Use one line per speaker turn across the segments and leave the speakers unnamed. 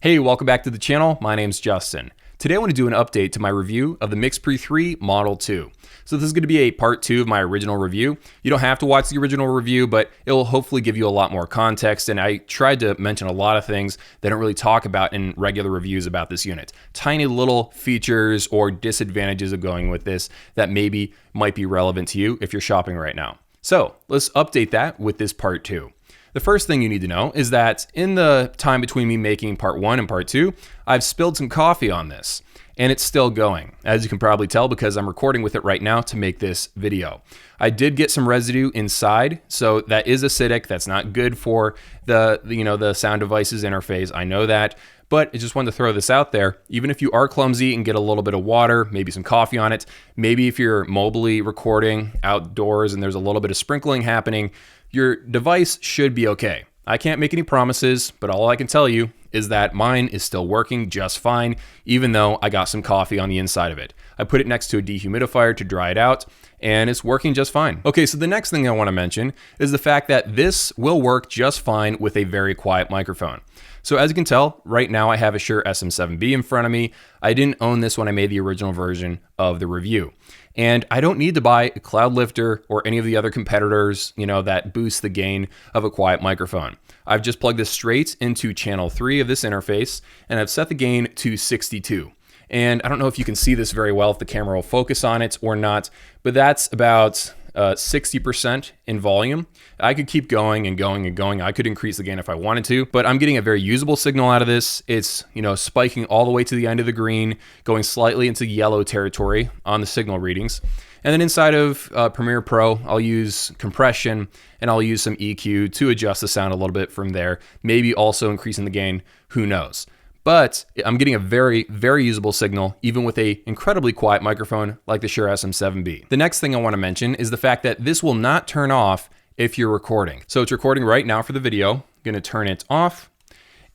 Hey, welcome back to the channel. My name's Justin. Today I want to do an update to my review of the MixPre 3 Model 2. So this is going to be a part 2 of my original review. You don't have to watch the original review, but it will hopefully give you a lot more context. And I tried to mention a lot of things that I don't really talk about in regular reviews about this unit. Tiny little features or disadvantages of going with this that maybe might be relevant to you if you're shopping right now. So let's update that with this part 2. The first thing you need to know is that in the time between me making part 1 and part 2, I've spilled some coffee on this, and it's still going, as you can probably tell because I'm recording with it right now to make this video. I did get some residue inside, so that is acidic. That's not good for the sound devices interface. I know that, but I just wanted to throw this out there. Even if you are clumsy and get a little bit of water, maybe some coffee on it, maybe if you're mobily recording outdoors and there's a little bit of sprinkling happening, your device should be okay. I can't make any promises, but all I can tell you is that mine is still working just fine, even though I got some coffee on the inside of it. I put it next to a dehumidifier to dry it out, and it's working just fine. Okay, so the next thing I want to mention is the fact that this will work just fine with a very quiet microphone. So as you can tell, right now I have a Shure SM7B in front of me. I didn't own this when I made the original version of the review. And I don't need to buy a Cloud Lifter or any of the other competitors, that boost the gain of a quiet microphone. I've just plugged this straight into channel 3 of this interface, and I've set the gain to 62. And I don't know if you can see this very well, if the camera will focus on it or not, but that's about 60% in volume. I could keep going and going and going. I could increase the gain if I wanted to, but I'm getting a very usable signal out of this. It's, spiking all the way to the end of the green, going slightly into yellow territory on the signal readings. And then inside of Premiere Pro, I'll use compression and I'll use some EQ to adjust the sound a little bit from there, maybe also increasing the gain, who knows. But I'm getting a very, very usable signal, even with a incredibly quiet microphone like the Shure SM7B. The next thing I want to mention is the fact that this will not turn off if you're recording. So it's recording right now for the video. I'm going to turn it off,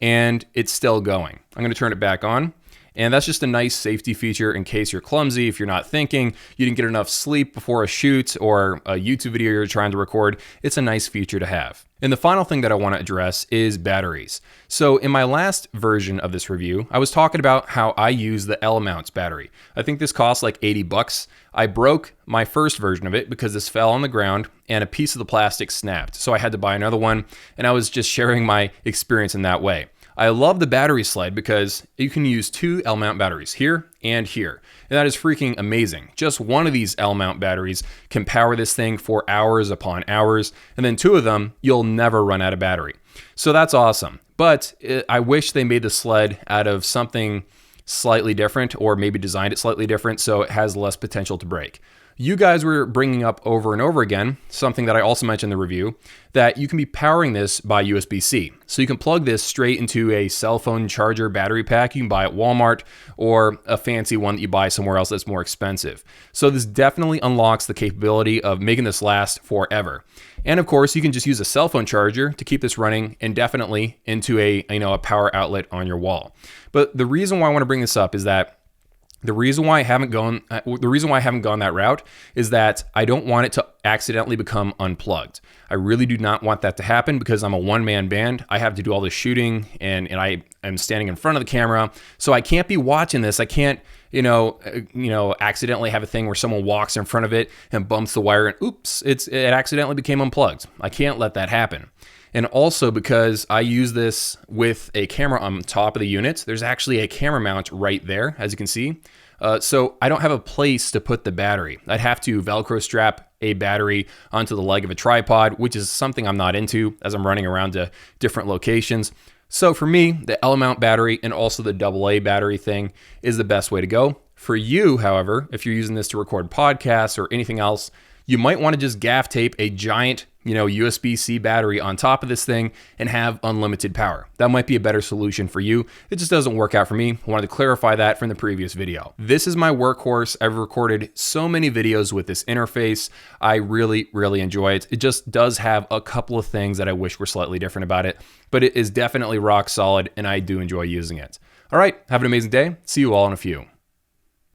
and it's still going. I'm going to turn it back on. And that's just a nice safety feature in case you're clumsy, if you're not thinking, you didn't get enough sleep before a shoot or a YouTube video you're trying to record. It's a nice feature to have. And the final thing that I want to address is batteries. So in my last version of this review, I was talking about how I use the L-mount battery. I think this costs like 80 bucks. I broke my first version of it because this fell on the ground and a piece of the plastic snapped. So I had to buy another one, and I was just sharing my experience in that way. I love the battery slide because you can use 2 L-mount batteries here and here. And that is freaking amazing. Just one of these L-mount batteries can power this thing for hours upon hours. And then 2 of them, you'll never run out of battery. So that's awesome. But I wish they made the sled out of something slightly different, or maybe designed it slightly different so it has less potential to break. You guys were bringing up over and over again, something that I also mentioned in the review, that you can be powering this by USB-C. So you can plug this straight into a cell phone charger battery pack you can buy at Walmart, or a fancy one that you buy somewhere else that's more expensive. So this definitely unlocks the capability of making this last forever. And of course, you can just use a cell phone charger to keep this running indefinitely into a power outlet on your wall. But the reason why I want to bring this up is that the reason why I haven't gone that route is that I don't want it to accidentally become unplugged. I really do not want that to happen because I'm a one-man band. I have to do all this shooting, and I am standing in front of the camera, so I can't be watching this. I can't, accidentally have a thing where someone walks in front of it and bumps the wire, and oops, it accidentally became unplugged. I can't let that happen. And also because I use this with a camera on top of the unit, there's actually a camera mount right there, as you can see. So I don't have a place to put the battery. I'd have to Velcro strap a battery onto the leg of a tripod, which is something I'm not into as I'm running around to different locations. So for me, the L-mount battery and also the AA battery thing is the best way to go. For you, however, if you're using this to record podcasts or anything else, you might want to just gaff tape a giant, USB-C battery on top of this thing and have unlimited power. That might be a better solution for you. It just doesn't work out for me. I wanted to clarify that from the previous video. This is my workhorse. I've recorded so many videos with this interface. I really, really enjoy it. It just does have a couple of things that I wish were slightly different about it, but it is definitely rock solid and I do enjoy using it. All right, have an amazing day. See you all in a few.